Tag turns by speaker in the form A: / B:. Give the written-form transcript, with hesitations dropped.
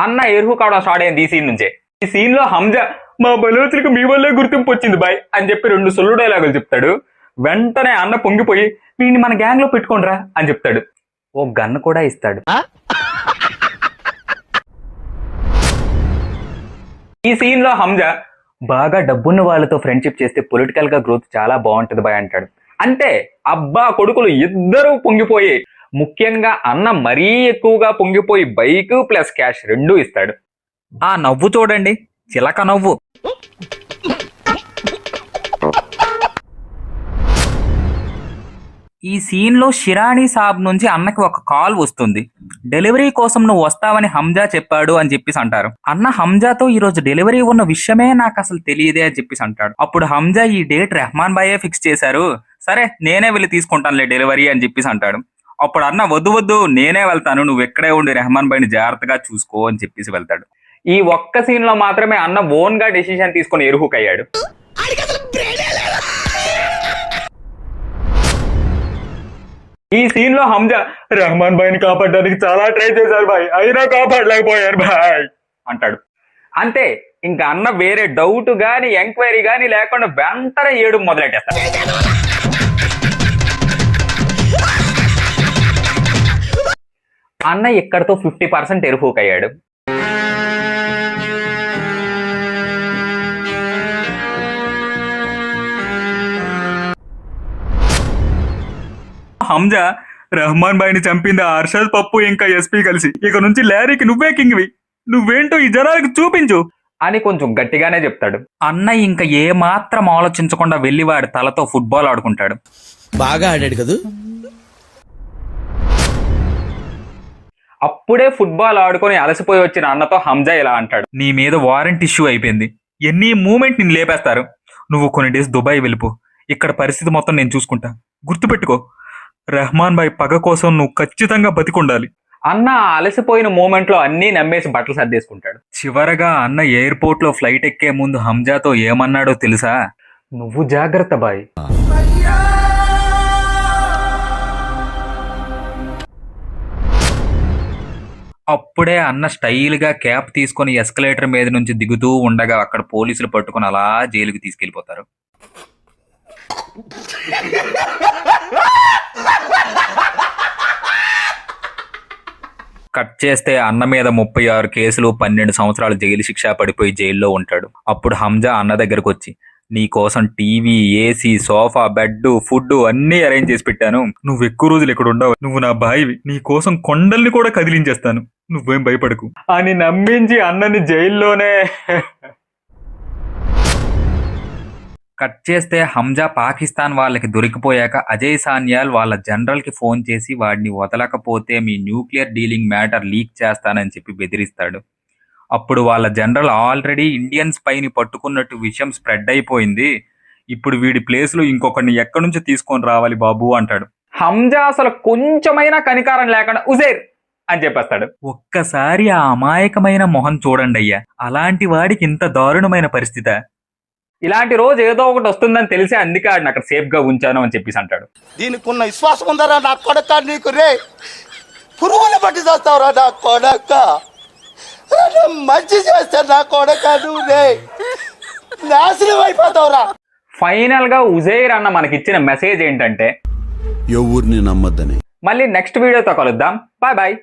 A: అన్న ఎరువు కావడం స్టార్ట్ అయింది ఈ సీన్ నుంచే. ఈ సీన్ లో హంజా మా బలోతులకు మీ వల్లే గుర్తింపు వచ్చింది బాయ్ అని చెప్పి 2 సొల్లు డైలాగులు చెప్తాడు. వెంటనే అన్న పొంగిపోయి వీడిని మన గ్యాంగ్ లో పెట్టుకోండిరా అని చెప్తాడు. ఓ గన్ కూడా ఇస్తాడు. ఈ సీన్ లో హంజా బాగా డబ్బున్న వాళ్ళతో ఫ్రెండ్షిప్ చేస్తే పొలిటికల్ గా గ్రోత్ చాలా బాగుంటది బాయ్ అంటాడు. అంటే అబ్బా కొడుకులు ఇద్దరు పొంగిపోయి, ముఖ్యంగా అన్న మరీ ఎక్కువగా పొంగిపోయి బైక్ ప్లస్ క్యాష్ 2 ఇస్తాడు. ఆ నవ్వు చూడండి, చిలక నవ్వు. ఈ సీన్ లో షిరాణి సాబ్ నుంచి అన్నకి ఒక కాల్ వస్తుంది. డెలివరీ కోసం నువ్వు వస్తావని హంజా చెప్పాడు అని చెప్పేసి అంటారు. అన్న హంజాతో ఈ రోజు డెలివరీ ఉన్న విషయమే నాకు అసలు తెలియదే అని చెప్పేసి అంటాడు. అప్పుడు హంజా ఈ డేట్ రెహమాన్ భాయే ఫిక్స్ చేశారు, సరే నేనే వెళ్ళి తీసుకుంటానులే డెలివరీ అని చెప్పేసి అంటాడు. అప్పుడు అన్న వద్దు నేనే వెళ్తాను, నువ్వు ఎక్కడే ఉండి రెహమాన్ భాయ్ని జాగ్రత్తగా చూసుకో అని చెప్పేసి వెళ్తాడు. ఈ ఒక్క సీన్ లో మాత్రమే అన్న ఓన్ గా డెసిషన్ తీసుకుని ఎరుహుక్ అయ్యాడు. ఈ సీన్ లో హంజా రెహమాన్ భాయ్ని కాపాడడానికి చాలా ట్రై చేశారు భాయ్, అయినా కాపాడలేకపోయారు భాయ్ అంటాడు. అంతే, ఇంకా అన్న వేరే డౌట్ గాని ఎంక్వైరీ గాని లేకుండా వెంటనే ఏడు మొదలెట్టేస్తాడు. అన్న ఇక్కడతో 50% ఎరుహుక్ అయ్యాడు. హంజా రెహమాన్ భాయ్ని చంపింది అర్షద్ పప్పు ఇంకా ఎస్పీ కలిసి, ఇక నుంచి లారీకి నువ్వే కింగ్వి, నువ్వేంటో ఈ జనాలకు చూపించు అని కొంచెం గట్టిగానే చెప్తాడు. అన్న ఇంకా ఏ మాత్రం ఆలోచించకుండా వెళ్లి వాడి తలతో ఫుట్బాల్ ఆడుకుంటాడు.
B: బాగా ఆడాడు కదా.
A: అప్పుడే ఫుట్బాల్ ఆడుకొని అలసిపోయి వచ్చిన అన్నతో హంజా ఇలా అంటాడు, నీ మీద వారెంట్ ఇష్యూ అయిపోయింది, ఎన్ని మూమెంట్ నేను లేపేస్తారు, నువ్వు కొన్ని డేస్ దుబాయ్ వెళ్ళిపో, ఇక్కడ పరిస్థితి మొత్తం నేను చూసుకుంటా, గుర్తుపెట్టుకో రెహమాన్ భాయ్ పగ కోసం నువ్వు ఖచ్చితంగా బతికుండాలి. అన్న అలసిపోయిన మూమెంట్ లో అన్ని నమ్మేసి బట్టలు సర్దేసుకుంటాడు. చివరగా అన్న ఎయిర్పోర్ట్ లో ఫ్లైట్ ఎక్కే ముందు హంజాతో ఏమన్నాడో తెలుసా? నువ్వు జాగ్రత్త బాయ్. అప్పుడే అన్న స్టైల్ గా క్యాప్ తీసుకుని ఎస్కలేటర్ మీద నుంచి దిగుతూ ఉండగా అక్కడ పోలీసులు పట్టుకుని అలా జైలుకి తీసుకెళ్లిపోతారు. కట్ చేస్తే అన్న మీద 36 కేసులు 12 సంవత్సరాలు జైలు శిక్ష పడిపోయి జైల్లో ఉంటాడు. అప్పుడు హంజా అన్న దగ్గరకు వచ్చి, నీ కోసం TV, AC, sofa, bed, food అన్ని అరేంజ్ చేసి పెట్టాను, నువ్వు ఎక్కువ రోజులు ఇక్కడ ఉండవు, నువ్వు నా బాయివి, నీ కోసం కొండల్ని కూడా కదిలించేస్తాను, నువ్వేం భయపడకు అని నమ్మించి అన్నని జైల్లోనే. కట్ చేస్తే హంజా పాకిస్తాన్ వాళ్ళకి దొరికిపోయాక అజయ్ సాన్యాల్ వాళ్ళ జనరల్ కి ఫోన్ చేసి వాడిని వదలకపోతే మీ న్యూక్లియర్ డీలింగ్ మ్యాటర్ లీక్ చేస్తానని చెప్పి బెదిరిస్తాడు. అప్పుడు వాళ్ళ జనరల్ ఆల్రెడీ ఇండియన్స్ పైని పట్టుకున్నట్టు విషయం స్ప్రెడ్ అయిపోయింది, ఇప్పుడు వీడి ప్లేస్ లో ఇంకొకరిని ఎక్కడి నుంచి తీసుకొని రావాలి బాబు అంటాడు. హంజా అసలు కొంచెమైనా కనికారం లేకుండా ఉజైర్ అని చెప్పేస్తాడు. ఒక్కసారి ఆ అమాయకమైన మొహం చూడండి అయ్యా, అలాంటి వాడికి ఇంత దారుణమైన పరిస్థితి. ఇలాంటి రోజు ఏదో ఒకటి వస్తుందని తెలిసి అందుకే ఆడిని అక్కడ సేఫ్ గా ఉంచాను అని చెప్పేసి అంటాడు.
C: దీనికి ఉన్న విశ్వాసం ఉందరా నా కొడక, నీకు రే పురుగులు పట్టి చేస్తావురా నా కొడక, మంచి చేస్తా నా కొడక, నువ్వు రే నాశనం అయిపోతావురా.
A: ఫైనల్ గా ఉజైర్ అన్న మనకిచ్చిన మెసేజ్ ఏంటంటే
B: ఎవరిని నమ్మద్దని.
A: మళ్ళీ నెక్స్ట్ వీడియోతో కలుద్దాం. Bye bye.